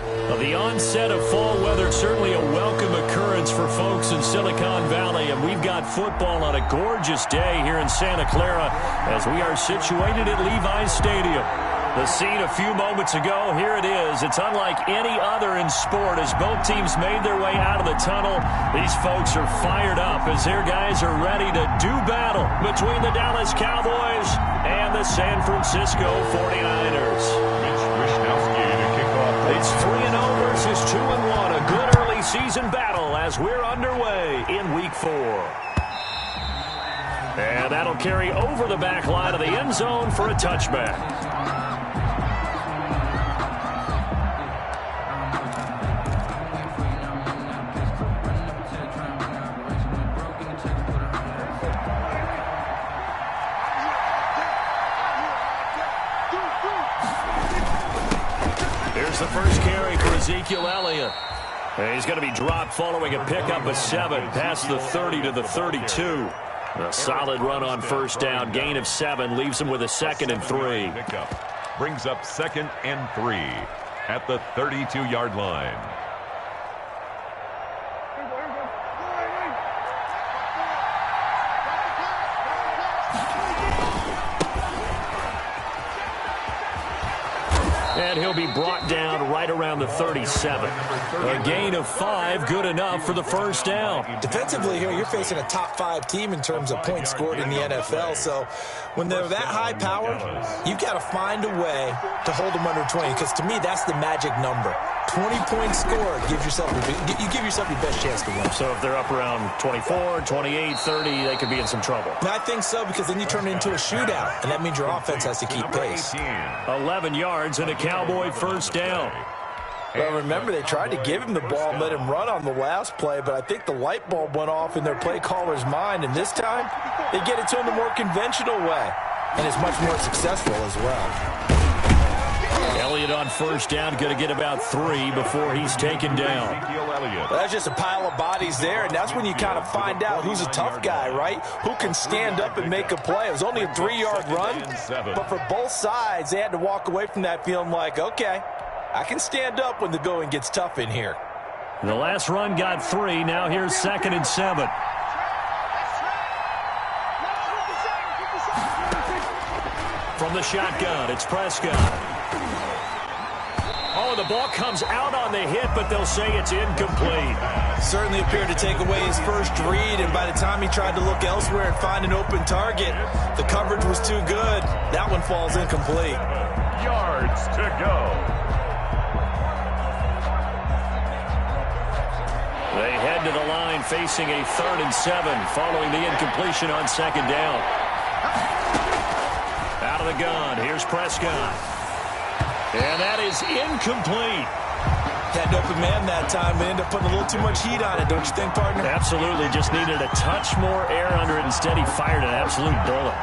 Well, the onset of fall weather, certainly a welcome occurrence for folks in Silicon Valley, and we've got football on a gorgeous day here in Santa Clara as we are situated at Levi's Stadium. The scene a few moments ago, here it is. It's unlike any other in sport as both teams made their way out of the tunnel. These folks are fired up as their guys are ready to do battle between the Dallas Cowboys and the San Francisco 49ers. It's 3-0 versus 2-1. A good early season battle as we're underway in Week 4. And that'll carry over the back line of the end zone for a touchback. Here's the first carry for Ezekiel Elliott. And he's going to be dropped following a pickup of 7 past the 30 to the 32. A solid run on first down. Gain of 7 leaves him with a 2nd and 3. Brings up 2nd and 3 at the 32-yard line. And he'll be brought down right around the 37. A gain of 5, good enough for the first down. Defensively here, you're facing a top 5 team in terms of points scored in the NFL. So when they're that high powered, you've got to find a way to hold them under 20. Because to me, that's the magic number. 20 points scored, you give yourself your best chance to win. So if they're up around 24, 28, 30, they could be in some trouble. I think so, because then you turn it into a shootout, and that means your offense has to keep pace. 11 yards and a Cowboy first down. Well, remember, they tried to give him the ball and let him run on the last play, but I think the light bulb went off in their play caller's mind, and this time they get it to him the more conventional way, and it's much more successful as well. Elliott on first down, going to get about 3 before he's taken down. Well, that's just a pile of bodies there, and that's when you kind of find out who's a tough guy, right? Who can stand up and make a play. It was only a 3-yard run, but for both sides, they had to walk away from that feeling like, okay, I can stand up when the going gets tough in here. The last run got 3. Now here's 2nd and 7. From the shotgun, it's Prescott. Oh, the ball comes out on the hit, but they'll say it's incomplete. Certainly appeared to take away his first read, and by the time he tried to look elsewhere and find an open target, the coverage was too good. That one falls incomplete. Yards to go. They head to the line facing a 3rd and 7 following the incompletion on 2nd down. Out of the gun, here's Prescott. And that is incomplete. Had an open man that time, but ended up putting a little too much heat on it, don't you think, partner? Absolutely. Just needed a touch more air under it. Instead, he fired an absolute bullet.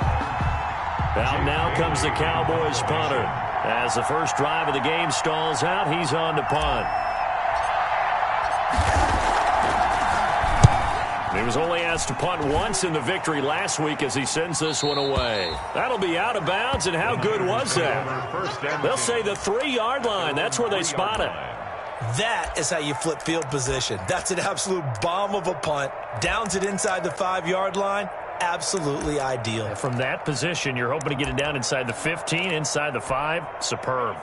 Now comes the Cowboys punter. As the first drive of the game stalls out, he's on to punt. He was only asked to punt once in the victory last week as he sends this one away. That'll be out of bounds, and how good was that? They'll say the 3-yard line. That's where they spot it. That is how you flip field position. That's an absolute bomb of a punt. Downs it inside the 5-yard line. Absolutely ideal. From that position, you're hoping to get it down inside the 15, inside the 5. Superb.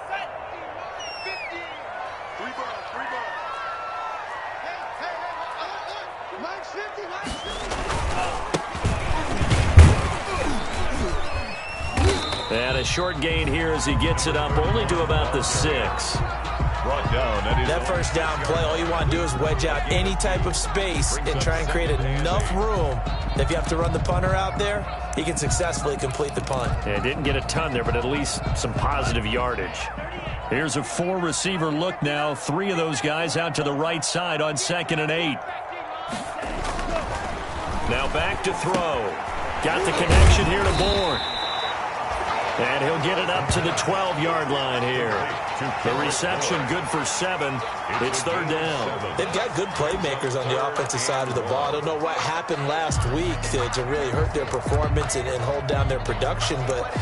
And a short gain here as he gets it up only to about the 6. Brought down. That first down play, all you want to do is wedge out any type of space and try and create enough room that if you have to run the punter out there, he can successfully complete the punt. Yeah, didn't get a ton there, but at least some positive yardage. Here's a 4-receiver look now. 3 of those guys out to the right side on 2nd and 8. Now back to throw. Got the connection here to Bourne. And he'll get it up to the 12-yard line here. The reception good for 7. It's 3rd down. They've got good playmakers on the offensive side of the ball. I don't know what happened last week to really hurt their performance and hold down their production, but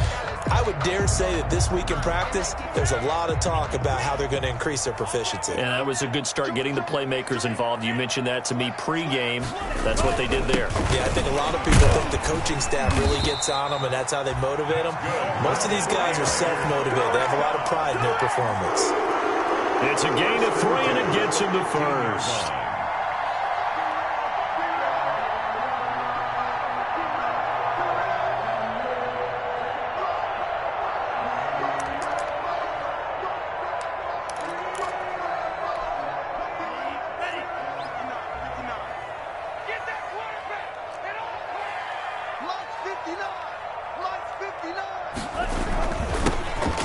I would dare say that this week in practice, there's a lot of talk about how they're going to increase their proficiency. And that was a good start getting the playmakers involved. You mentioned that to me pregame. That's what they did there. Yeah, I think a lot of people think the coaching staff really gets on them, and that's how they motivate them. Most of these guys are self-motivated. They have a lot of pride in their performance. It's a gain of 3, and it gets him to first.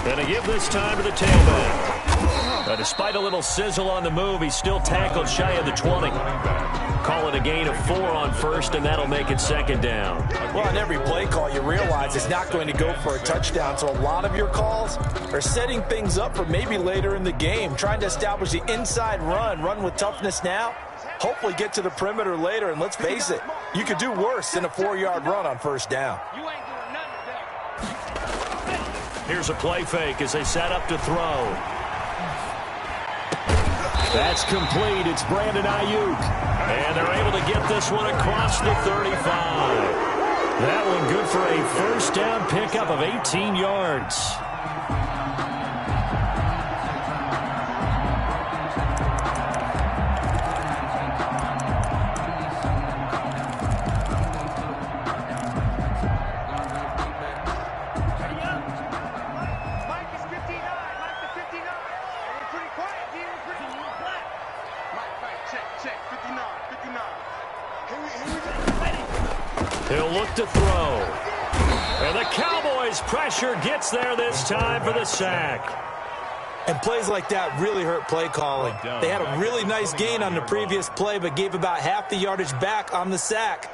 Going to give this time to the tailback. Despite a little sizzle on the move, he's still tackled shy of the 20. Call it a gain of 4 on first, and that'll make it second down. Well, on every play call, you realize it's not going to go for a touchdown, so a lot of your calls are setting things up for maybe later in the game, trying to establish the inside run with toughness now, hopefully get to the perimeter later, and let's face it, you could do worse than a 4-yard run on first down. Here's a play fake as they set up to throw. That's complete. It's Brandon Ayuk. And they're able to get this one across the 35. That one good for a first down pickup of 18 yards. He'll look to throw. And the Cowboys' pressure gets there this time for the sack. And plays like that really hurt play calling. They had a really nice gain on the previous play, but gave about half the yardage back on the sack.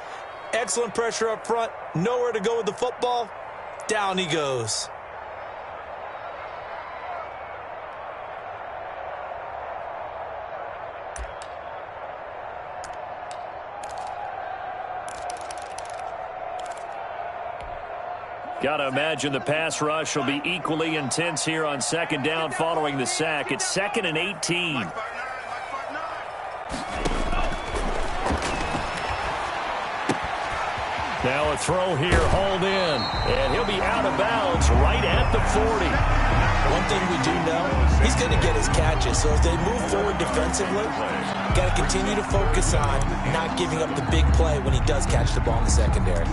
Excellent pressure up front. Nowhere to go with the football. Down he goes. Got to imagine the pass rush will be equally intense here on second down following the sack. It's 2nd and 18. Now a throw here, hauled in. And he'll be out of bounds right at the 40. One thing we do know, he's going to get his catches. So as they move forward defensively, got to continue to focus on not giving up the big play when he does catch the ball in the secondary.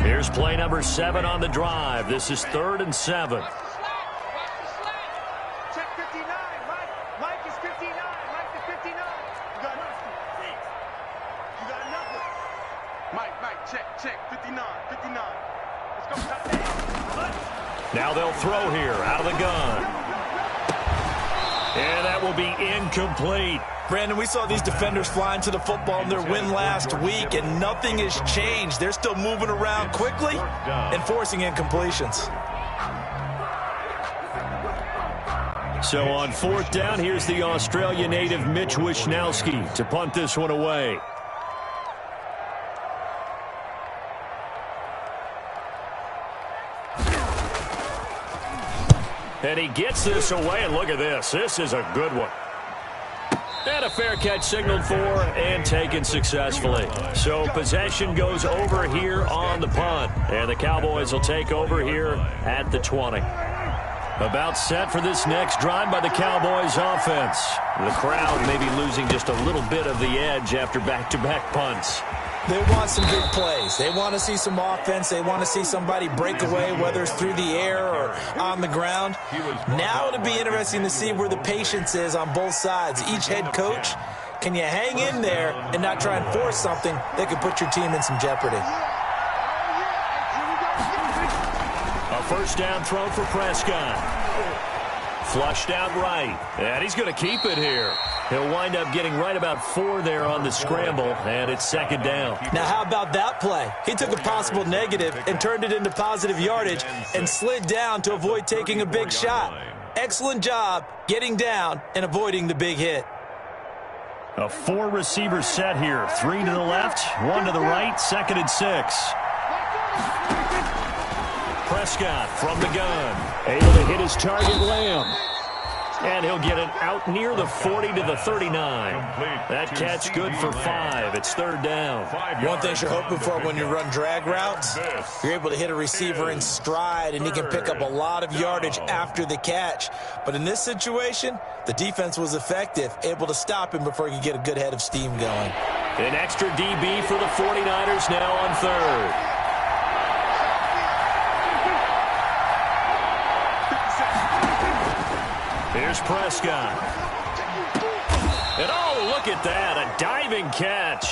Here's play number 7 on the drive. This is 3rd and 7. Check 59. Mike is 59. Mike is 59. You got nothing. You got nothing. Mike, check. 59. Let's go touchdown. Now they'll throw here out of the gun. And that will be incomplete. Brandon, we saw these defenders flying to the football in their win last week, and nothing has changed. They're still moving around quickly and forcing incompletions. So on 4th down, here's the Australia native Mitch Wishnowski to punt this one away. And he gets this away, and look at this. This is a good one. And a fair catch signaled for and taken successfully. So possession goes over here on the punt. And the Cowboys will take over here at the 20. About set for this next drive by the Cowboys offense. The crowd may be losing just a little bit of the edge after back-to-back punts. They want some big plays. They want to see some offense. They want to see somebody break away, whether it's through the air or on the ground. Now it'll be interesting to see where the patience is on both sides. Each head coach, can you hang in there and not try and force something that could put your team in some jeopardy? A first down throw for Prescott. Flushed out right. And he's going to keep it here. He'll wind up getting right about 4 there on the scramble, and it's 2nd down. Now, how about that play? He took a possible negative and turned it into positive yardage and slid down to avoid taking a big shot. Excellent job getting down and avoiding the big hit. A 4-receiver set here. 3 to the left, 1 to the right, 2nd and 6. Prescott from the gun. Able to hit his target, Lamb. And he'll get it out near the 40 to the 39. That catch good for 5. It's 3rd down. One thing you're hoping for when you run drag routes, you're able to hit a receiver in stride, and he can pick up a lot of yardage after the catch. But in this situation, the defense was effective, able to stop him before he could get a good head of steam going. An extra DB for the 49ers now on 3rd. Here's Prescott. And oh, look at that, a diving catch.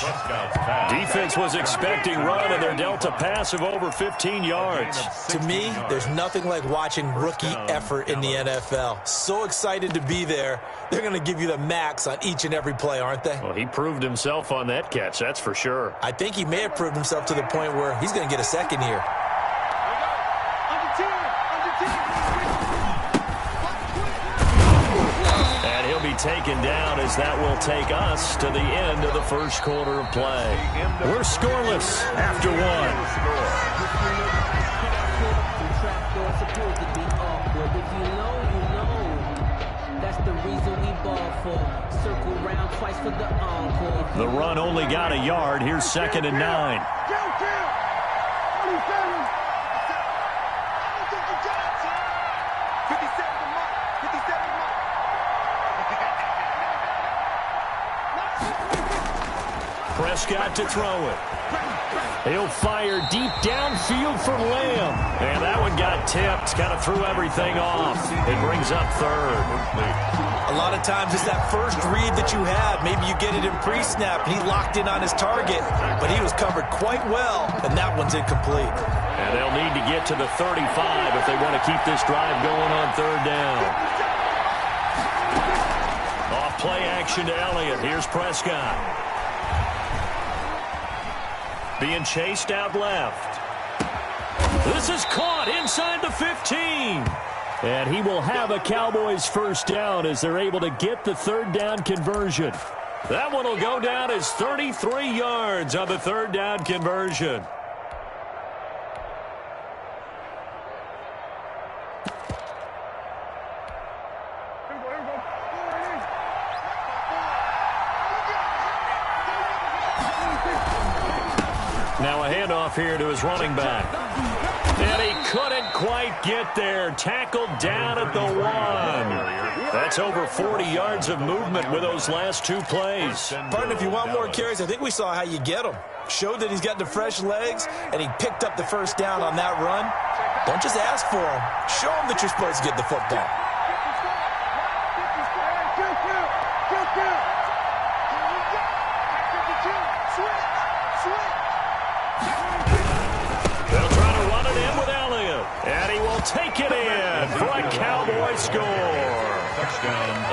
Defense was expecting run, and they're dealt a pass of over 15 yards. To me, there's nothing like watching rookie effort in the NFL. So excited to be there. They're going to give you the max on each and every play, aren't they? Well, he proved himself on that catch, that's for sure. I think he may have proved himself to the point where he's going to get a second here. Taken down as that will take us to the end of the first quarter of play. We're scoreless after 1. The run only got a yard. Here's 2nd and 9. Prescott to throw it. He'll fire deep downfield for Lamb. And that one got tipped. Kind of threw everything off. It brings up 3rd. A lot of times it's that first read that you have. Maybe you get it in pre-snap, and he locked in on his target. But he was covered quite well, and that one's incomplete. And they'll need to get to the 35 if they want to keep this drive going on 3rd down. Off play action to Elliott. Here's Prescott. Being chased out left. This is caught inside the 15. And he will have a Cowboys first down as they're able to get the 3rd down conversion. That one will go down as 33 yards on the 3rd down conversion. Now a handoff here to his running back. And he couldn't quite get there. Tackled down at the 1. That's over 40 yards of movement with those last 2 plays. Partner, if you want more carries, I think we saw how you get them. Showed that he's got the fresh legs, and he picked up the first down on that run. Don't just ask for him. Show him that you're supposed to get the football. And he will take it in for a Cowboy score.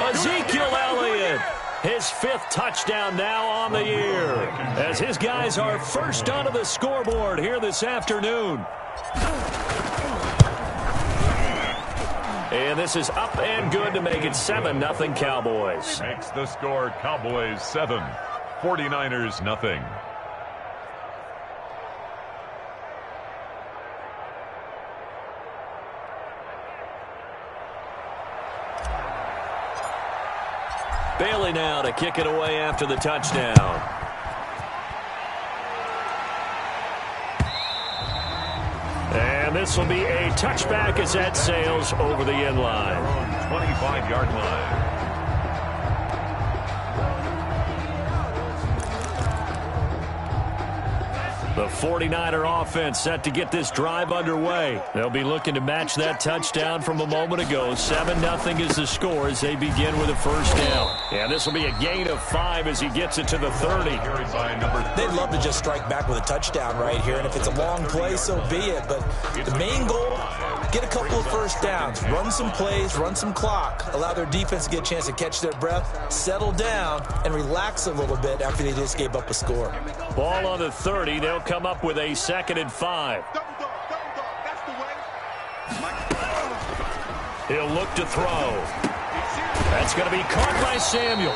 Ezekiel Elliott, his 5th touchdown now on the year, as his guys are first onto the scoreboard here this afternoon. And this is up and good to make it 7-0 Cowboys. Makes the score Cowboys 7, 49ers 0. Bailey now to kick it away after the touchdown. And this will be a touchback as that sails over the end line. 25-yard line. The 49er offense set to get this drive underway. They'll be looking to match that touchdown from a moment ago. 7-0 is the score as they begin with a first down. And this will be a gain of 5 as he gets it to the 30. They'd love to just strike back with a touchdown right here. And if it's a long play, so be it. But the main goal, get a couple of first downs. Run some plays, run some clock. Allow their defense to get a chance to catch their breath, settle down, and relax a little bit after they just gave up a score. Ball on the 30. They'll come up with a 2nd and 5. He'll look to throw. That's going to be caught by Samuel.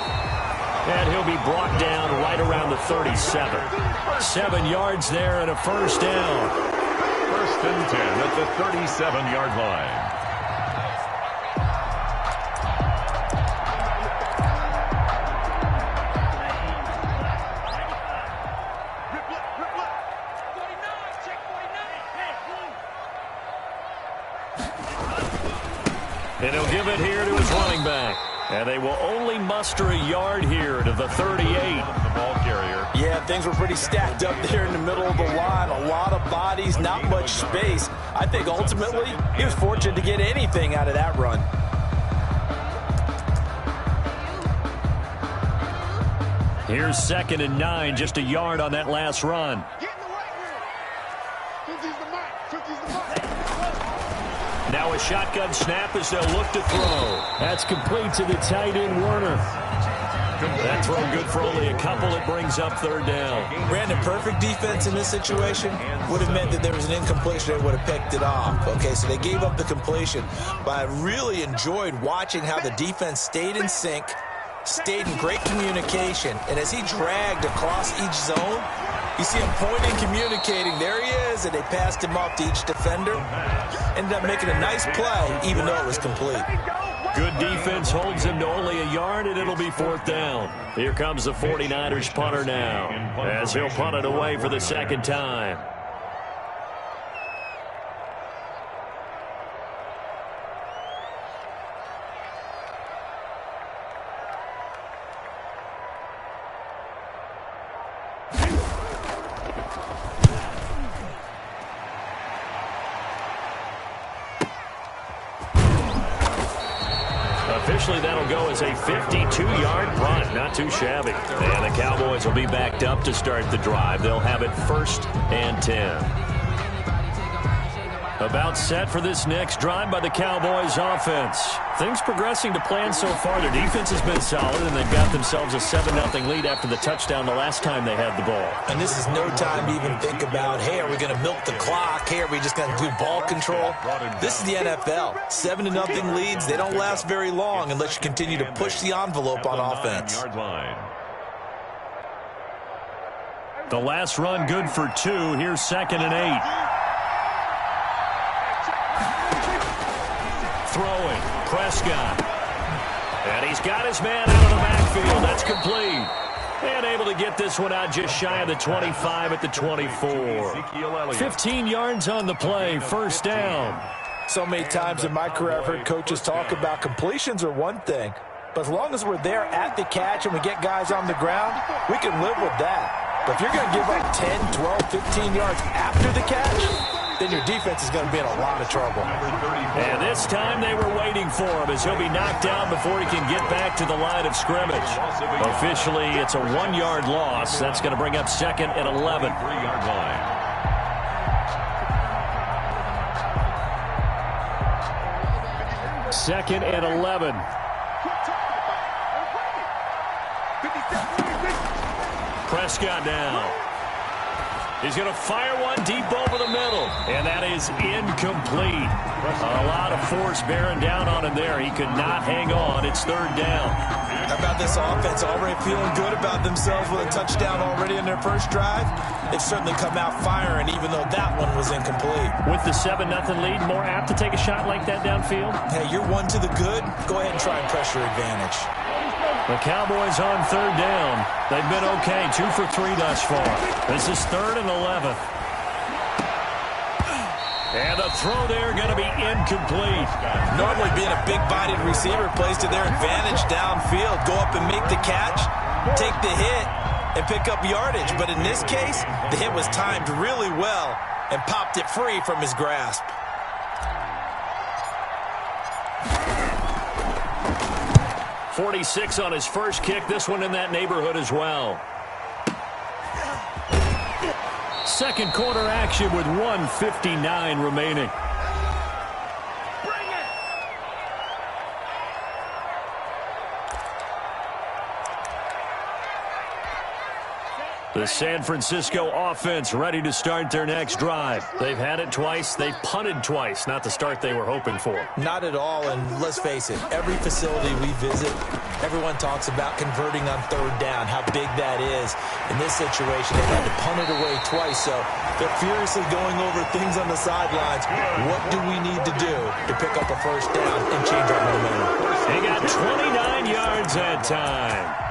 And he'll be brought down right around the 37. 7 yards there and a first down. First and 10 at the 37-yard line. And he'll give it here to his running back. And they will only muster a yard here to the 38. The ball carrier. Yeah, things were pretty stacked up there in the middle of the line. A lot of bodies, not much space. I think ultimately he was fortunate to get anything out of that run. Here's 2nd and 9, just a yard on that last run. Get in the right here. 50's the mark. 50's the mark. Now a shotgun snap as they'll look to throw. That's complete to the tight end, Werner. That throw good for only a couple. It brings up 3rd down. Brandon, perfect defense in this situation would have meant that there was an incompletion. They would have picked it off. Okay, so they gave up the completion. But I really enjoyed watching how the defense stayed in sync, stayed in great communication. And as he dragged across each zone, you see him pointing, communicating. There he is, and they passed him off to each defender. Ended up making a nice play, even though it was complete. Good defense holds him to only a yard, and it'll be 4th down. Here comes the 49ers punter now, as he'll punt it away for the 2nd time. Officially, that'll go as a 52-yard punt. Not too shabby. And the Cowboys will be backed up to start the drive. They'll have it 1st and 10. About set for this next drive by the Cowboys offense. Things progressing to plan so far. Their defense has been solid, and they've got themselves a 7-0 lead after the touchdown the last time they had the ball. And this is no time to even think about, hey, are we going to milk the clock? Hey, are we just going to do ball control? This is the NFL. 7-0 leads, they don't last very long unless you continue to push the envelope on offense. The last run good for 2. Here's 2nd and 8. Throwing, Prescott. And he's got his man out of the backfield. That's complete. And able to get this one out just shy of the 25 at the 24. 15 yards on the play, 1st down. So many times in my career I've heard coaches talk about completions are one thing. But as long as we're there at the catch and we get guys on the ground, we can live with that. But if you're going to give up 10, 12, 15 yards after the catch, then your defense is going to be in a lot of trouble. And this time they were waiting for him as he'll be knocked down before he can get back to the line of scrimmage. Officially, it's a 1-yard loss. That's going to bring up 2nd and 11. 3-yard line. Second and 11. Prescott now. He's going to fire one deep over the middle, and that is incomplete. A lot of force bearing down on him there. He could not hang on. It's 3rd down. How about this offense? Already feeling good about themselves with a touchdown already in their first drive. They've certainly come out firing, even though that one was incomplete. With the 7-0 lead, more apt to take a shot like that downfield? Hey, you're one to the good. Go ahead and try and press your advantage. The Cowboys on 3rd down. They've been okay, 2 for 3 thus far. This is 3rd and 11. And the throw there going to be incomplete. Normally being a big-bodied receiver plays to their advantage downfield. Go up and make the catch, take the hit, and pick up yardage. But in this case, the hit was timed really well and popped it free from his grasp. 46 on his first kick. This one in that neighborhood as well. Second quarter action with 1:59 remaining. The San Francisco offense ready to start their next drive. They've had it twice. They've punted twice. Not the start they were hoping for. Not at all, and let's face it, every facility we visit, Everyone talks about converting on third down, how big that is. In this situation, they had to punt it away twice, so they're furiously going over things on the sidelines. What do we need to do to pick up a first down and change our momentum? He got 29 yards that time.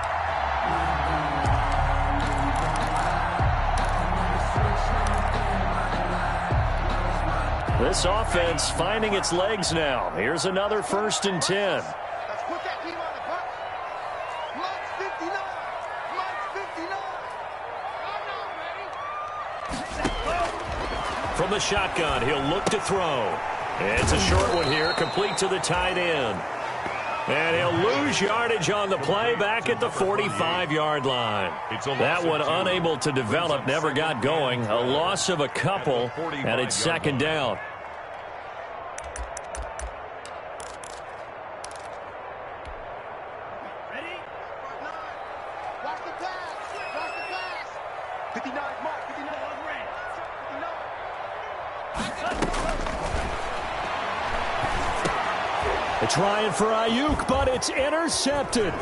This offense finding its legs now. Here's another 1st and 10. Let's put that team on the punch. Mike's 59. Mike's 59. From the shotgun, he'll look to throw. It's a short one here, complete to the tight end. And he'll lose yardage on the play back at the 45-yard line. That one unable to develop, never got going. A loss of a couple, and it's 2nd down. Ready? Watch the pass. Watch the pass. 59, Mark. 59. They're trying for Ayuk, but it's intercepted.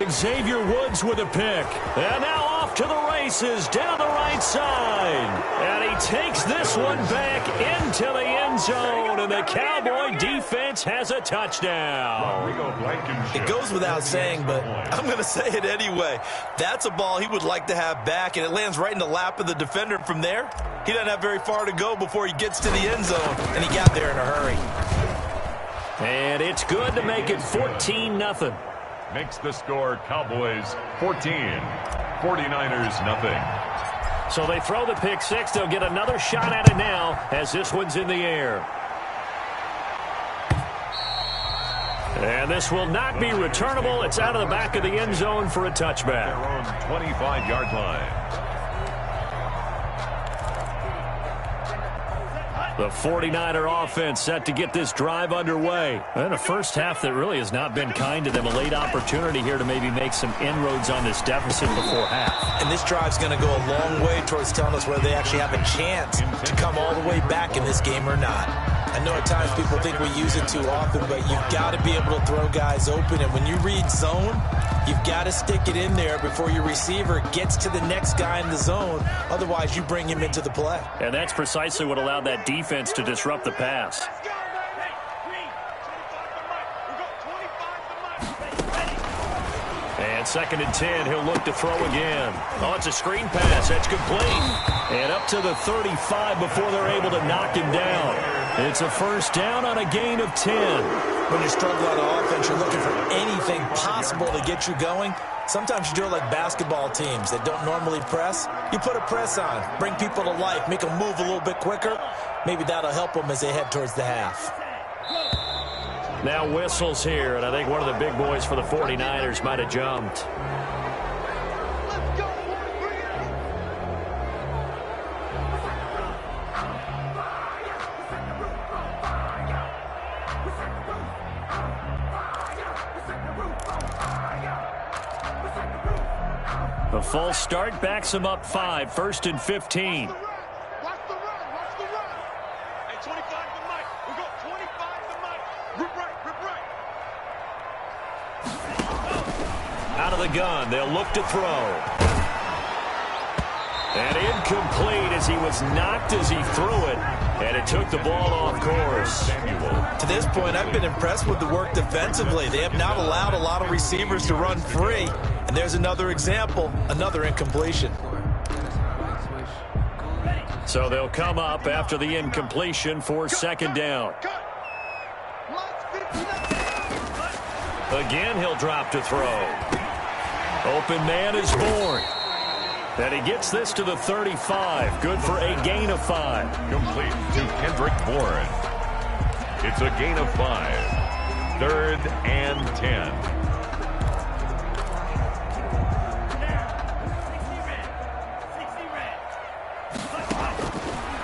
Xavier Woods with a pick. And now off to the races down the right side. And he takes this one back into the end zone. And the Cowboy defense has a touchdown. It goes without saying, but I'm going to say it anyway. That's a ball he would like to have back, and it lands right in the lap of the defender. From there, he doesn't have very far to go before he gets to the end zone, and he got there in a hurry. And it's good to make it 14-0. Makes the score Cowboys 14, 49ers nothing. So they throw the pick six. They'll get another shot at it now as this one's in the air. And this will not be returnable. It's out of the back of the end zone for a touchback. Their own 25-yard line. The 49er offense set to get this drive underway. And a first half that really has not been kind to them. A late opportunity here to maybe make some inroads on this deficit before half. And this drive's going to go a long way towards telling us whether they actually have a chance to come all the way back in this game or not. I know at times people think we use it too often, but you've got to be able to throw guys open. And when you read zone, you've got to stick it in there before your receiver gets to the next guy in the zone. Otherwise, you bring him into the play. And that's precisely what allowed that defense to disrupt the pass. And 2nd and 10, he'll look to throw again. Oh, it's a screen pass. That's complete. And up to the 35 before they're able to knock him down. It's a first down on a gain of 10. When you struggle on offense, you're looking for anything possible to get you going. Sometimes you do it like basketball teams that don't normally press. You put a press on, bring people to life, make them move a little bit quicker. Maybe that'll help them as they head towards the half. Now whistles here, and I think one of the big boys for the 49ers might have jumped. The false start backs him up 5, 1st and 15. Watch the run. Watch the run. Hey, 25 to Mike. We go 25 to Mike. Rip right. Out of the gun, they'll look to throw. And incomplete as he was knocked as he threw it. And it took the ball off course. To this point, I've been impressed with the work defensively. They have not allowed a lot of receivers to run free. And there's another example, another incompletion. So they'll come up after the incompletion for 2nd down. Again, he'll drop to throw. Open man is born. And he gets this to the 35. Good for a gain of 5. Complete to Kendrick Bourne. It's a gain of 5. 3rd and 10.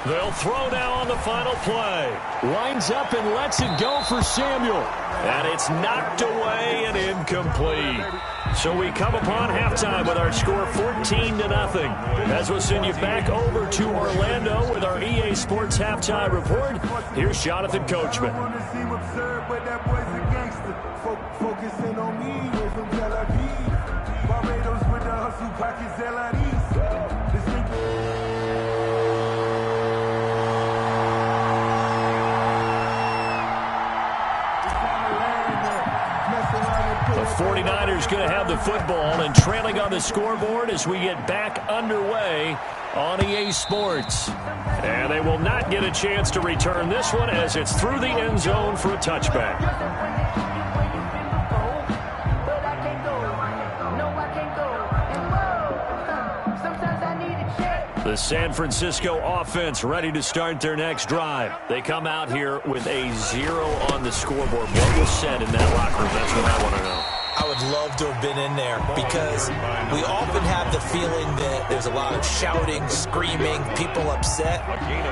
They'll throw now on the final play. Lines up and lets it go for Samuel. And it's knocked away and incomplete. So we come upon halftime with our score 14-0. As we'll send you back over to Orlando with our EA Sports Halftime Report, here's Jonathan Coachman. Focusing on me, we're from Tel Aviv. Barbados with the hustle, pockets LREs. The 49ers going to have the football and trailing on the scoreboard as we get back underway on EA Sports. And they will not get a chance to return this one as it's through the end zone for a touchback. The San Francisco offense ready to start their next drive. They come out here with a 0 on the scoreboard. What was said in that locker room? That's what I want to know. I would love to have been in there because we often have the feeling that there's a lot of shouting, screaming, people upset.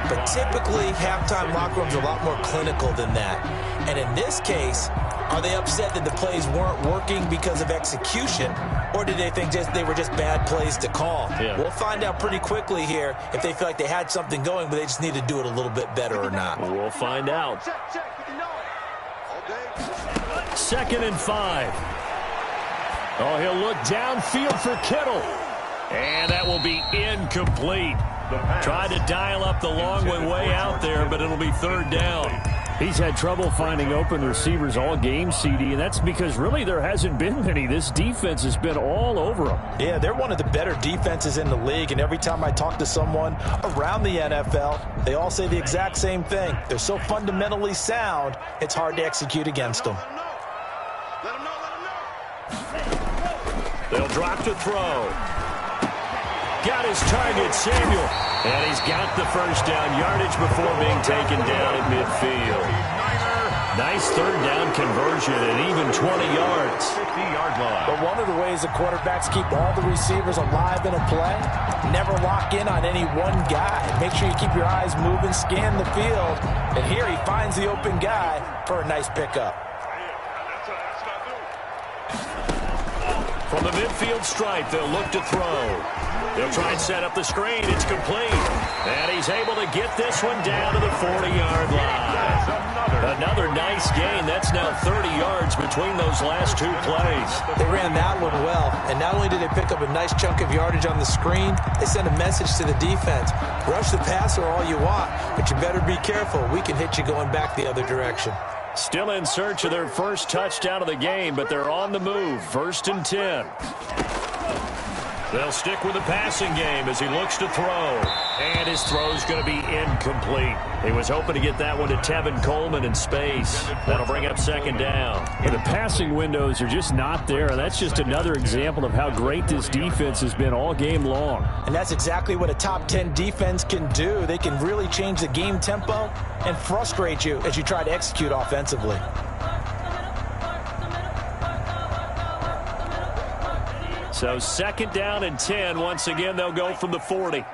But typically, halftime locker rooms are a lot more clinical than that. And in this case, are they upset that the plays weren't working because of execution, or did they think they were just bad plays to call? Yeah. We'll find out pretty quickly here if they feel like they had something going, but they just need to do it a little bit better or not. We'll find out. 2nd and 5. Oh, he'll look downfield for Kittle. And that will be incomplete. Tried to dial up the long way out there, but it'll be 3rd down. He's had trouble finding open receivers all game, CD, and that's because really there hasn't been many. This defense has been all over them. Yeah, they're one of the better defenses in the league, and every time I talk to someone around the NFL, they all say the exact same thing. They're so fundamentally sound, it's hard to execute against them. They'll drop to throw. Got his target, Samuel. And he's got the first down yardage before being taken down at midfield. Nice 3rd down conversion and even 20 yards. 50-yard line. But one of the ways the quarterbacks keep all the receivers alive in a play, never lock in on any one guy. Make sure you keep your eyes moving, scan the field. And here he finds the open guy for a nice pickup. From the midfield stripe, they'll look to throw. They'll try and set up the screen. It's complete. And he's able to get this one down to the 40-yard line. Another nice gain. That's now 30 yards between those last 2 plays. They ran that one well. And not only did they pick up a nice chunk of yardage on the screen, they sent a message to the defense. Rush the passer all you want, but you better be careful. We can hit you going back the other direction. Still in search of their first touchdown of the game, but they're on the move. 1st and 10. They'll stick with the passing game as he looks to throw. And his throw's going to be incomplete. He was hoping to get that one to Tevin Coleman in space. That'll bring up 2nd down. And the passing windows are just not there. And that's just another example of how great this defense has been all game long. And that's exactly what a top 10 defense can do. They can really change the game tempo and frustrate you as you try to execute offensively. So 2nd down and 10. Once again, they'll go from the 40.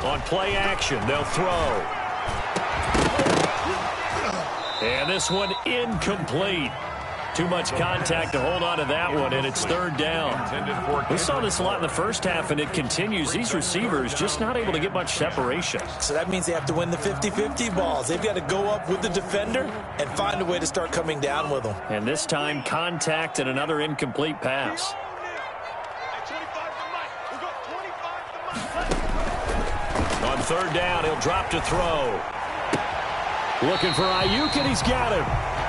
On play action, they'll throw. And this one incomplete. Too much contact to hold on to that one, and it's 3rd down. We saw this a lot in the first half, and it continues. These receivers just not able to get much separation. So that means they have to win the 50-50 balls. They've got to go up with the defender and find a way to start coming down with them. And this time, contact and another incomplete pass. On 3rd down, he'll drop to throw. Looking for Ayuk, and he's got him.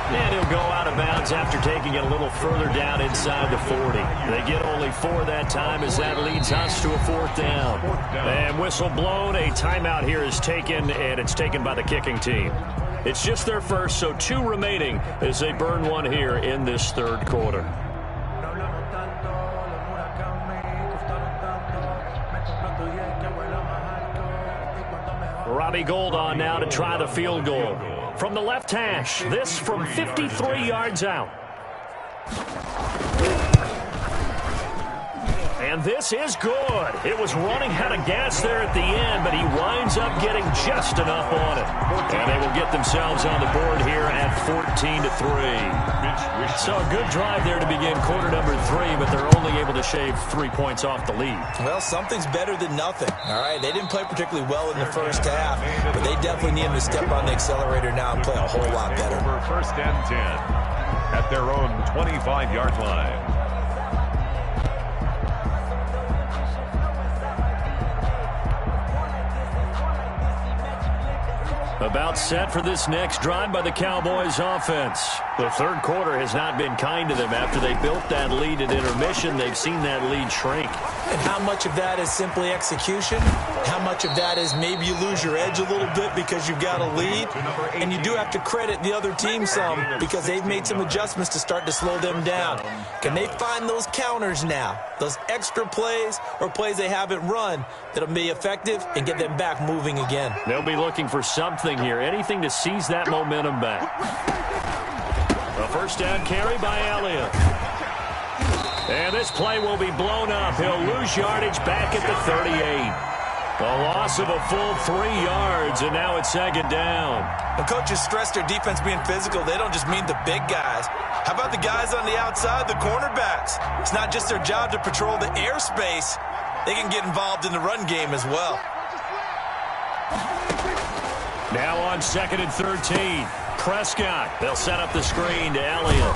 And he'll go out of bounds after taking it a little further down inside the 40. They get only 4 that time as that leads us to a 4th down. And whistle blown. A timeout here is taken, and it's taken by the kicking team. It's just their first, so 2 remaining as they burn one here in this 3rd quarter. Robbie Gould on now to try the field goal. From the left hash, this from 53 yards out. And this is good. It was running out of gas there at the end, but he winds up getting just enough on it. And they will get themselves on the board here at 14-3. So a good drive there to begin quarter number 3, but they're only able to shave 3 points off the lead. Well, something's better than nothing. All right, they didn't play particularly well in the first half, but they definitely need him to step on the accelerator now and play a whole lot better. First and 10 at their own 25-yard line. About set for this next drive by the Cowboys offense. The third quarter has not been kind to them. After they built that lead at intermission, they've seen that lead shrink. And how much of that is simply execution? How much of that is maybe you lose your edge a little bit because you've got a lead? And you do have to credit the other team some because they've made some adjustments to start to slow them down. Can they find those counters now? Those extra plays or plays they haven't run that'll be effective and get them back moving again? They'll be looking for something here, anything to seize that momentum back. A first down carry by Elliott. And this play will be blown up. He'll lose yardage back at the 38. A loss of a full 3 yards, and now it's second down. When coaches stress their defense being physical, they don't just mean the big guys. How about the guys on the outside, the cornerbacks? It's not just their job to patrol the airspace. They can get involved in the run game as well. Now on second and 13. Prescott. They'll set up the screen to Elliott.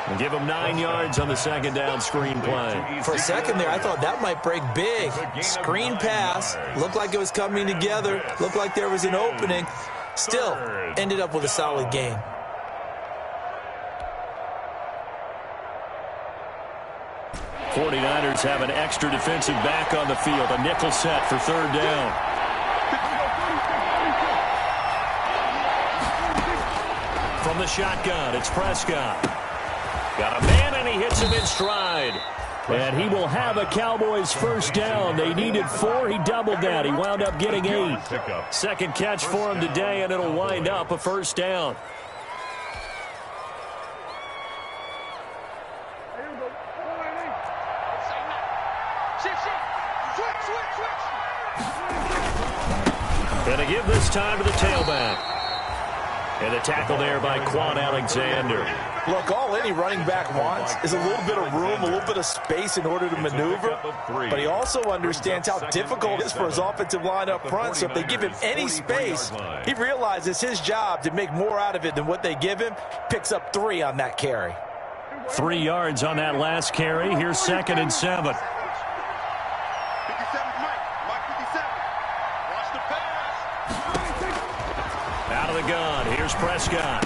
And give him 9 yards on the second down screen play. For a second there, I thought that might break big. Screen pass. Looked like it was coming together. Looked like there was an opening. Still, ended up with a solid gain. '49ers have an extra defensive back on the field. A nickel set for third down. From the shotgun, it's Prescott. Got a man, and he hits him in stride. And he will have a Cowboys first down. They needed 4. He doubled that. He wound up getting 8. Second catch for him today, and it'll wind up a first down. And to give this time to the tailback. And the tackle there by Quan Alexander. Look, all any running back wants is a little bit of room, a little bit of space in order to maneuver. But he also understands how difficult it is for his offensive line up front. So if they give him any space, he realizes his job to make more out of it than what they give him. Picks up 3 on that carry. 3 yards on that last carry. Here's second and 7. 57's Mike. Mike 57. Watch the pass. Out of the gun. Here's Prescott.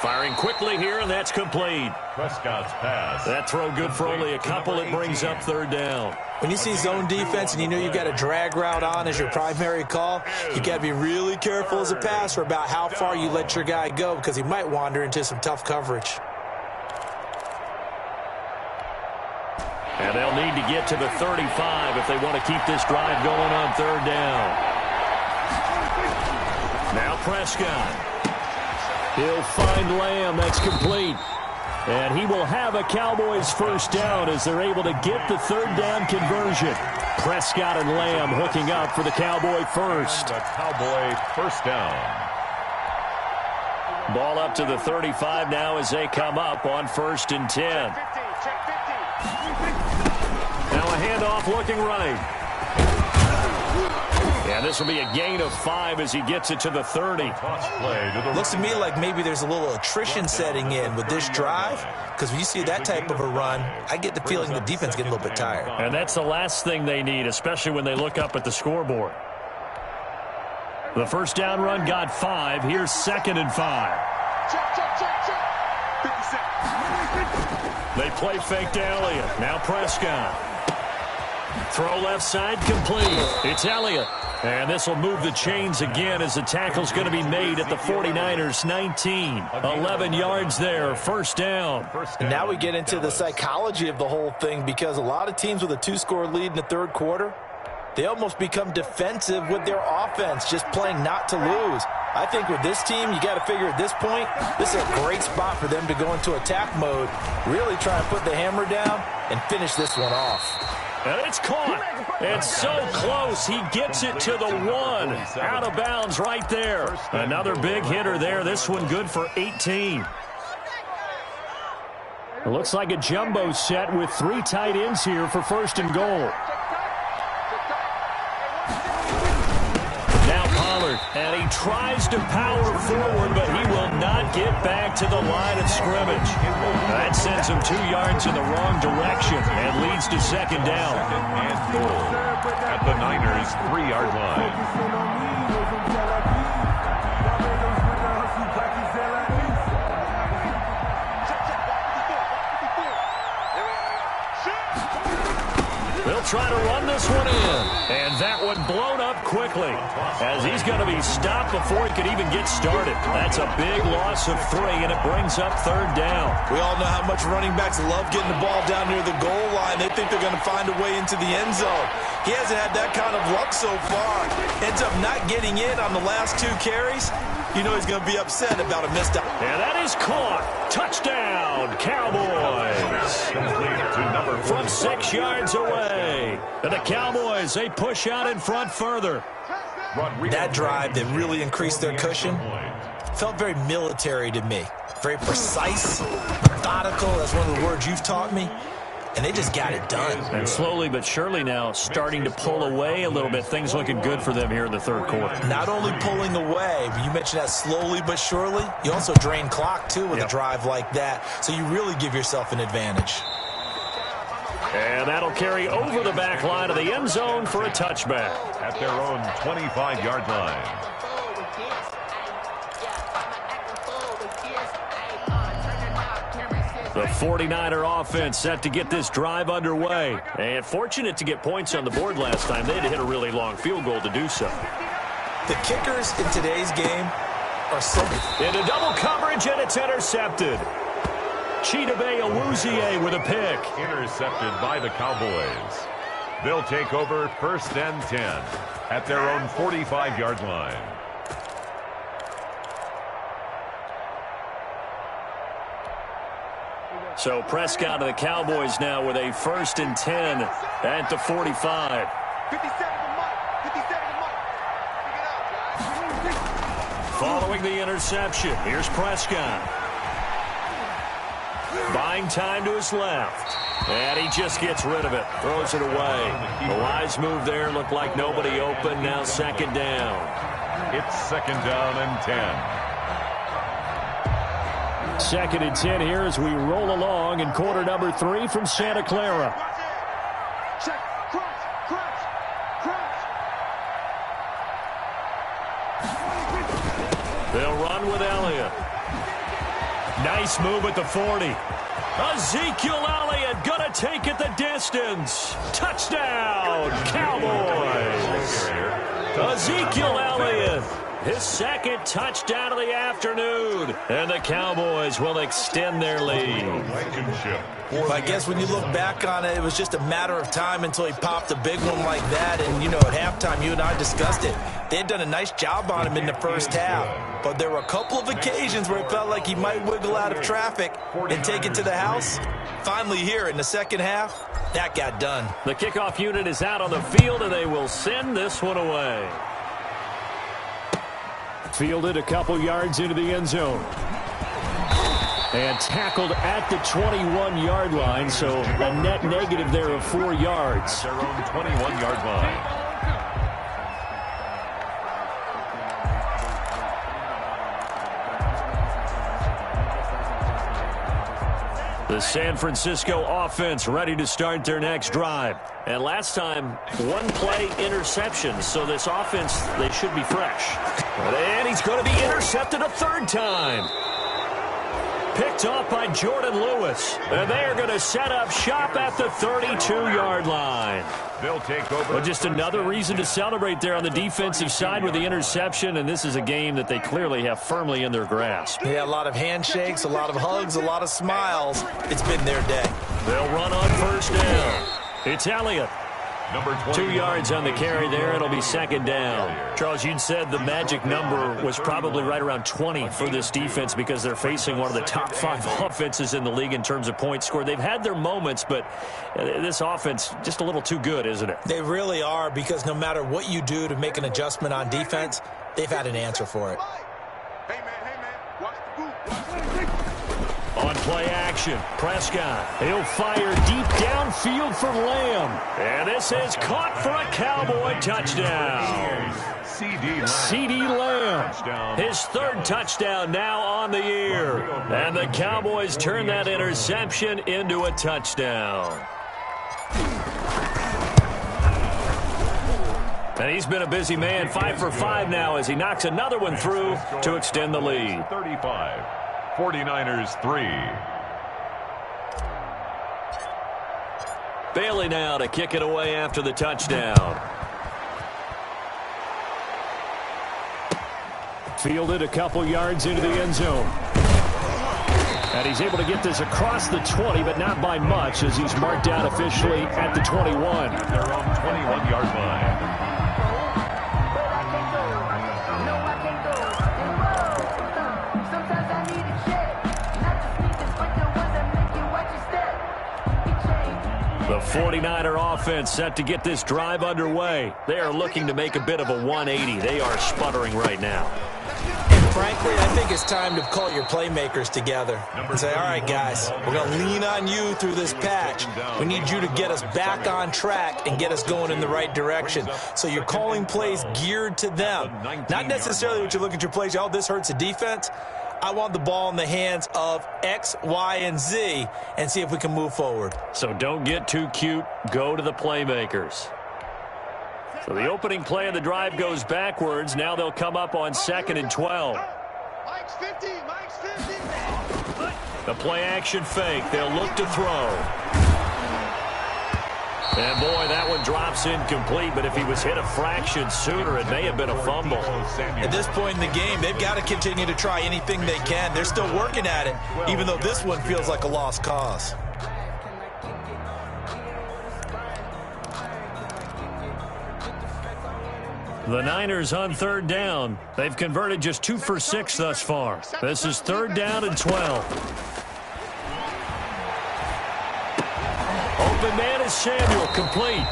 Firing quickly here, and that's complete. Prescott's pass. That throw good for only a couple. It brings up third down. When you see zone defense and you know you've got a drag route on as your primary call, you got to be really careful as a passer about how far you let your guy go because he might wander into some tough coverage. And they'll need to get to the 35 if they want to keep this drive going on third down. Now Prescott. He'll find Lamb. That's complete. And he will have a Cowboys first down as they're able to get the third down conversion. Prescott and Lamb hooking up for the Cowboy first. The Cowboy first down. Ball up to the 35 now as they come up on first and 10. Now a handoff looking right. And this will be a gain of 5 as he gets it to the 30. Looks to me like maybe there's a little attrition setting in with this drive, because when you see that type of a run, I get the feeling the defense getting a little bit tired. And that's the last thing they need, especially when they look up at the scoreboard. The first down run got 5. Here's second and 5. They play fake to Elliott. Now Prescott. Throw left side complete. It's Elliott. And this will move the chains again as the tackle's going to be made at the 49ers 19. 11 yards there, first down. And now we get into the psychology of the whole thing, because a lot of teams with a 2-score lead in the third quarter, they almost become defensive with their offense, just playing not to lose. I think with this team, you got to figure at this point, this is a great spot for them to go into attack mode, really try and put the hammer down and finish this one off. And it's caught. It's so close. He gets it to the 1. Out of bounds right there. Another big hitter there. This one good for 18. It looks like a jumbo set with 3 tight ends here for 1st and goal. Now Pollard, and he tries to power forward, but he will not get back to the line of scrimmage. That sends him 2 yards in the wrong direction and leads to 2nd down. And goal at the Niners' 3-yard line. They'll try to run this one in. And that one blown up quickly as he's going to be stopped before he could even get started. That's a big loss of 3, and it brings up 3rd down. We all know how much running backs love getting the ball down near the goal line. They think they're going to find a way into the end zone. He hasn't had that kind of luck so far. Ends up not getting in on the last 2 carries. You know he's going to be upset about a missed out. And that is caught. Touchdown, Cowboys. From 6 yards away. And the Cowboys, they push out in front further. That drive that really increased their cushion felt very military to me. Very precise, methodical. That's one of the words you've taught me. And they just got it done. And slowly but surely now starting to pull away a little bit. Things looking good for them here in the 3rd quarter. Not only pulling away, but you mentioned that slowly but surely. You also drain clock, too, with a drive like that. So you really give yourself an advantage. And that'll carry over the back line of the end zone for a touchback. At their own 25-yard line. The 49er offense set to get this drive underway. And fortunate to get points on the board last time. They had to hit a really long field goal to do so. The kickers in today's game are so... Into double coverage, and it's intercepted. Chidobe Awuzie with a pick. Intercepted by the Cowboys. They'll take over 1st and 10 at their own 45-yard line. So Prescott of the Cowboys now with a 1st and 10 at the 45. 57 Following the interception, here's Prescott. Buying time to his left. And he just gets rid of it. Throws it away. The wise move there. Looked like nobody open. Now 2nd down. It's 2nd down and 10. 2nd and 10 here as we roll along in quarter number 3 from Santa Clara. Check, crunch. They'll run with Elliott. Nice move at the 40. Ezekiel Elliott gonna take it the distance. Touchdown, Cowboys. Ezekiel Elliott. His 2nd touchdown of the afternoon. And the Cowboys will extend their lead. Well, I guess when you look back on it, it was just a matter of time until he popped a big one like that. And, you know, at halftime, you and I discussed it. They had done a nice job on him in the first half. But there were a couple of occasions where it felt like he might wiggle out of traffic and take it to the house. Finally here in the second half, that got done. The kickoff unit is out on the field, and they will send this one away. Fielded a couple yards into the end zone. And tackled at the 21-yard line, so a net negative there of 4 yards. Their own 21-yard line. The San Francisco offense ready to start their next drive. And last time, 1-play interception. So this offense, they should be fresh. And he's going to be intercepted a 3rd time. Picked off by Jordan Lewis. And they're going to set up shop at the 32-yard line. They'll take over. Well, just another reason to celebrate there on the defensive side with the interception, and this is a game that they clearly have firmly in their grasp. Yeah, a lot of handshakes, a lot of hugs, a lot of smiles. It's been their day. They'll run on 1st down. It's Elliott. 2 yards on the carry there. It'll be second down. Charles, you'd said the magic number was probably right around 20 for this defense because they're facing one of the top 5 offenses in the league in terms of points scored. They've had their moments, but this offense just a little too good, isn't it? They really are, because no matter what you do to make an adjustment on defense, they've had an answer for it. Hey, man, watch the boot. On play action, Prescott. He'll fire deep downfield for Lamb. And this is caught for a Cowboy touchdown. C.D. Lamb. His 3rd touchdown now on the year. And the Cowboys turn that interception into a touchdown. And he's been a busy man, 5 for 5 now as he knocks another one through to extend the lead. 35. 49ers 3. Bailey now to kick it away after the touchdown. Fielded a couple yards into the end zone. And he's able to get this across the 20, but not by much, as he's marked down officially at the 21. At their own 21-yard line. The 49er offense set to get this drive underway. They are looking to make a bit of a 180. They are sputtering right now. And frankly, I think it's time to call your playmakers together and say, all right, guys, we're going to lean on you through this patch. We need you to get us back on track and get us going in the right direction. So you're calling plays geared to them. Not necessarily what you look at your plays, oh, this hurts the defense. I want the ball in the hands of X, Y, and Z and see if we can move forward. So don't get too cute. Go to the playmakers. So the opening play of the drive goes backwards. Now they'll come up on 2nd and 12. Mike's 50. The play action fake. They'll look to throw. And, boy, that one drops incomplete, but if he was hit a fraction sooner, it may have been a fumble. At this point in the game, they've got to continue to try anything they can. They're still working at it, even though this one feels like a lost cause. The Niners on 3rd down. They've converted just 2 for 6 thus far. This is 3rd down and 12. Open man is Samuel, complete.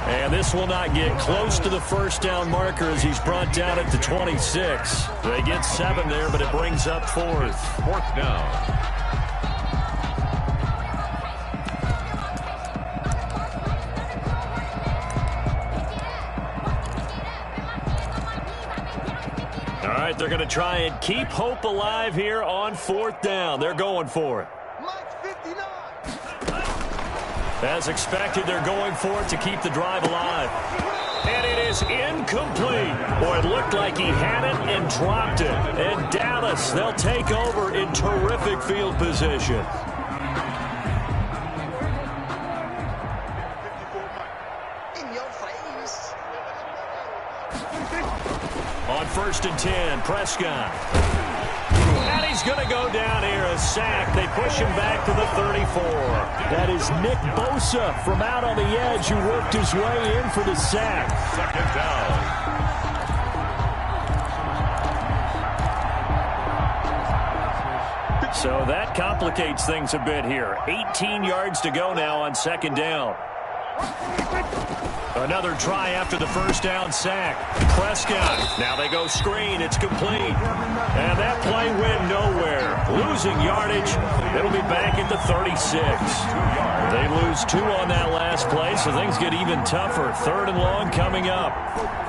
And this will not get close to the first down marker as he's brought down at the 26. They get 7 there, but it brings up 4th. 4th down. All right, they're going to try and keep hope alive here on 4th down. They're going for it. Mike's 59. As expected, they're going for it to keep the drive alive. And it is incomplete. Boy, it looked like he had it and dropped it. And Dallas, they'll take over in terrific field position. In your face. On 1st and 10, Prescott. And he's going to go down here, a sack. They push him back to the 34. That is Nick Bosa from out on the edge who worked his way in for the sack. 2nd down. So that complicates things a bit here. 18 yards to go now on 2nd down. Another try after the first down sack. Prescott. Now they go screen. It's complete. And that play went nowhere. Losing yardage. It'll be back at the 36. They lose 2 on that last play, so things get even tougher. 3rd and long coming up.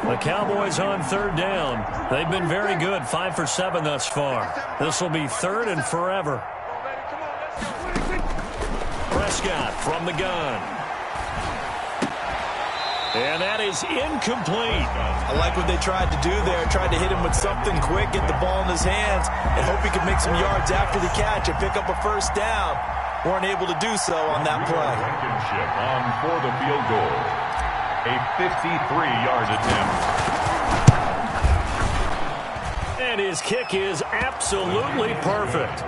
The Cowboys on 3rd down. They've been very good. 5 for 7 thus far. This will be 3rd and forever. Prescott from the gun. And that is incomplete. I like what they tried to do there. Tried to hit him with something quick, get the ball in his hands, and hope he could make some yards after the catch and pick up a first down. Weren't able to do so on that play. Blankenship on for the field goal. A 53-yard attempt. And his kick is absolutely perfect.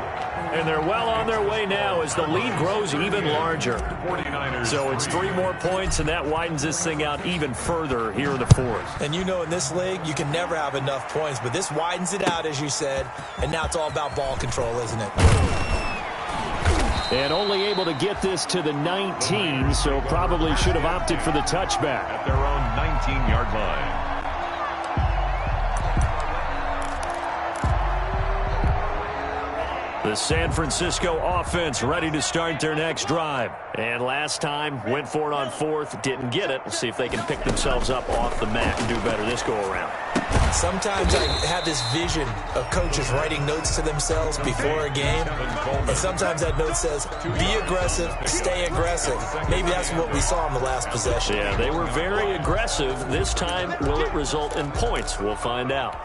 And they're well on their way now as the lead grows even larger. 49ers. So it's 3 more points, and that widens this thing out even further here in the fourth. And you know in this league, you can never have enough points, but this widens it out, as you said, and now it's all about ball control, isn't it? And only able to get this to the 19, so probably should have opted for the touchback. At their own 19-yard line. The San Francisco offense ready to start their next drive. And last time, went for it on 4th, didn't get it. We'll see if they can pick themselves up off the mat and do better this go-around. Sometimes I have this vision of coaches writing notes to themselves before a game. And sometimes that note says, be aggressive, stay aggressive. Maybe that's what we saw in the last possession. Yeah, they were very aggressive. This time, will it result in points? We'll find out.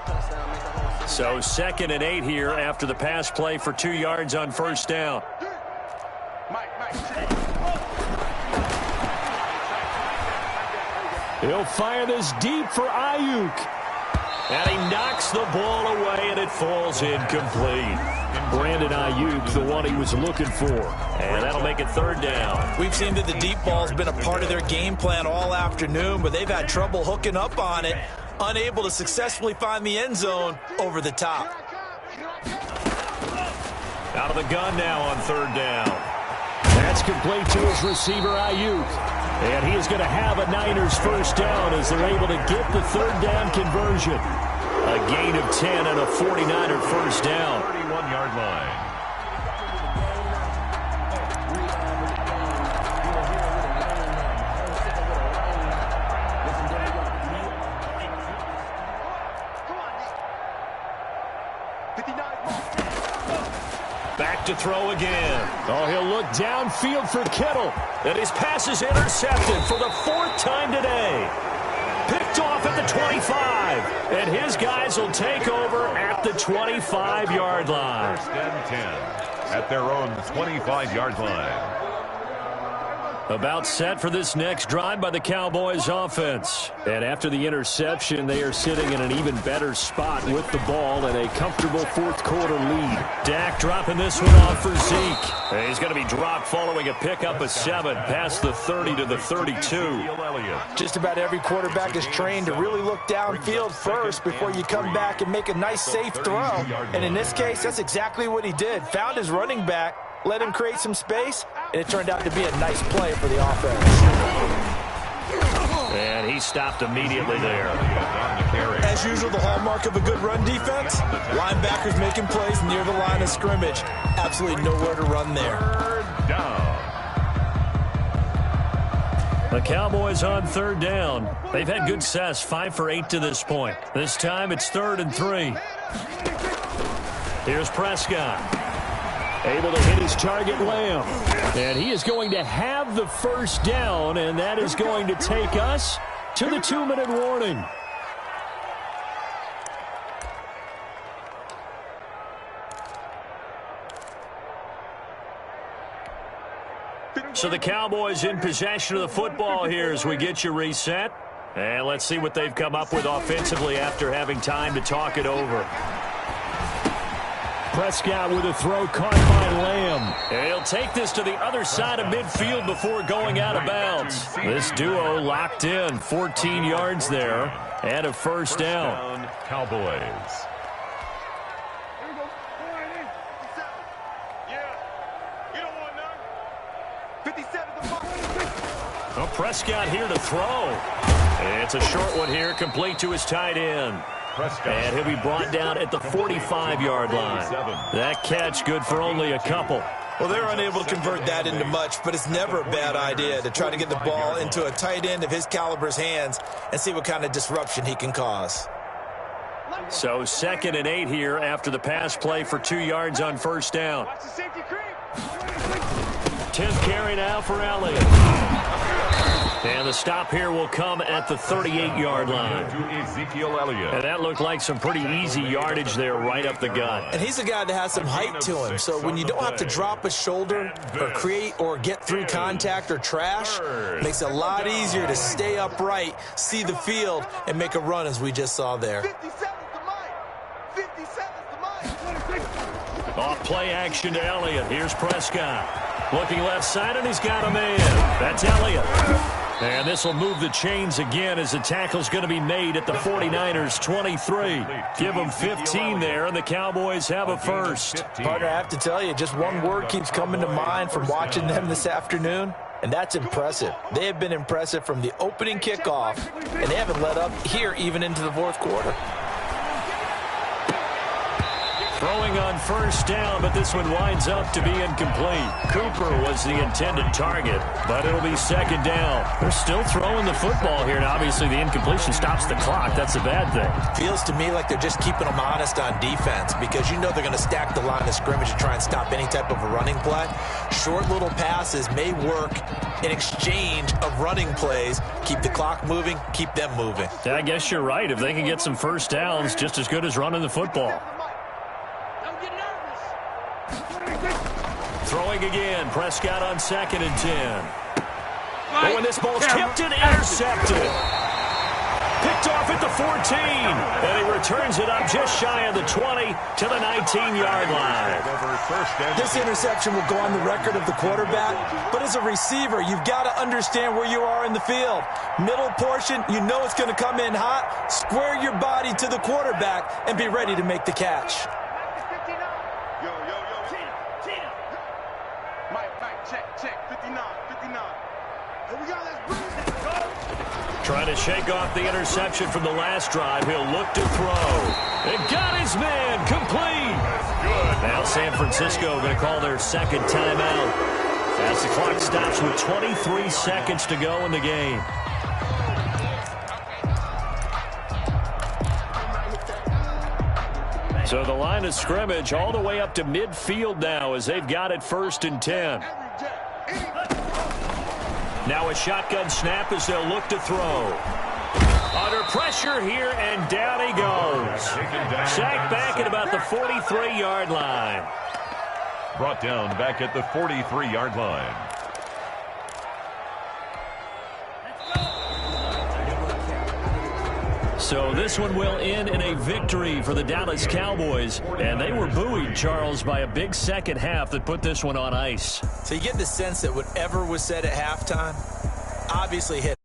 So 2nd and 8 here after the pass play for 2 yards on first down. He'll fire this deep for Ayuk. And he knocks the ball away, and it falls incomplete. Brandon Ayuk, the one he was looking for. And that'll make it 3rd down. We've seen that the deep ball's been a part of their game plan all afternoon, but they've had trouble hooking up on it. Unable to successfully find the end zone over the top. Out of the gun now on 3rd down. That's complete to his receiver, Ayuk. And he is going to have a Niners first down as they're able to get the 3rd down conversion. A gain of 10 and a 49er first down. 31-yard line. Back to throw again. Oh, he'll look downfield for Kittle. And his pass is intercepted for the 4th time today. Picked off at the 25. And his guys will take over at the 25-yard line. 1st and 10 at their own 25-yard line. About set for this next drive by the Cowboys offense. And after the interception, they are sitting in an even better spot with the ball and a comfortable 4th quarter lead. Dak dropping this one off for Zeke. And he's going to be dropped following a pickup of 7 past the 30 to the 32. Just about every quarterback is trained to really look downfield first before you come back and make a nice safe throw. And in this case, that's exactly what he did. Found his running back, let him create some space, and it turned out to be a nice play for the offense. And he stopped immediately there. As usual, the hallmark of a good run defense, linebackers making plays near the line of scrimmage. Absolutely nowhere to run there. 3rd down. The Cowboys on 3rd down. They've had good success, 5 for 8 to this point. This time it's 3rd and 3. Here's Prescott. Able to hit his target, Lamb. And he is going to have the first down, and that is going to take us to the 2-minute warning. So the Cowboys in possession of the football here as we get you reset. And let's see what they've come up with offensively after having time to talk it over. Prescott with a throw caught by Lamb. And he'll take this to the other side of midfield before going out of bounds. This duo locked in, 14 yards there, and a first down. Cowboys. Well, Prescott here to throw. And it's a short one here, complete to his tight end. And he'll be brought down at the 45-yard line. That catch good for only a couple. Well, they're unable to convert that into much, but it's never a bad idea to try to get the ball into a tight end of his caliber's hands and see what kind of disruption he can cause. So 2nd and 8 here after the pass play for 2 yards on first down. 10th carry now for Elliott. And the stop here will come at the 38-yard line. To Ezekiel Elliott. And that looked like some pretty easy yardage there right up the gut. And he's a guy that has some height to him. So when you don't have to drop a shoulder or create or get through contact or trash, it makes it a lot easier to stay upright, see the field, and make a run as we just saw there. 50 seconds to Mike. 50 Off play action to Elliott. Here's Prescott. Looking left side, and he's got a man. That's Elliott. And this will move the chains again as the tackle's going to be made at the 49ers 23. Give them 15 there, and the Cowboys have a first. Partner, I have to tell you, just one word keeps coming to mind from watching them this afternoon, and that's impressive. They have been impressive from the opening kickoff, and they haven't let up here even into the fourth quarter. Throwing on first down, but this one winds up to be incomplete. Cooper was the intended target, but it'll be second down. They're still throwing the football here, and obviously the incompletion stops the clock. That's a bad thing. Feels to me like they're just keeping them honest on defense because you know they're going to stack the line of scrimmage and try and stop any type of a running play. Short little passes may work in exchange of running plays. Keep the clock moving, keep them moving. Yeah, I guess you're right. If they can get some first downs, just as good as running the football. Throwing again, Prescott on 2nd and 10. Oh, and this ball's tipped and intercepted. Picked off at the 14. And he returns it up just shy of the 20 to the 19-yard line. This interception will go on the record of the quarterback, but as a receiver, you've got to understand where you are in the field. Middle portion, you know it's going to come in hot. Square your body to the quarterback and be ready to make the catch. Trying to shake off the interception from the last drive. He'll look to throw. And got his man complete. Now San Francisco going to call their second timeout as the clock stops with 23 seconds to go in the game. So the line of scrimmage all the way up to midfield now as they've got it 1st and 10. Now a shotgun snap as they'll look to throw. Under pressure here, and down he goes. Sacked back at about the 43-yard line. Brought down back at the 43-yard line. So this one will end in a victory for the Dallas Cowboys. And they were buoyed, Charles, by a big second half that put this one on ice. So you get the sense that whatever was said at halftime obviously hit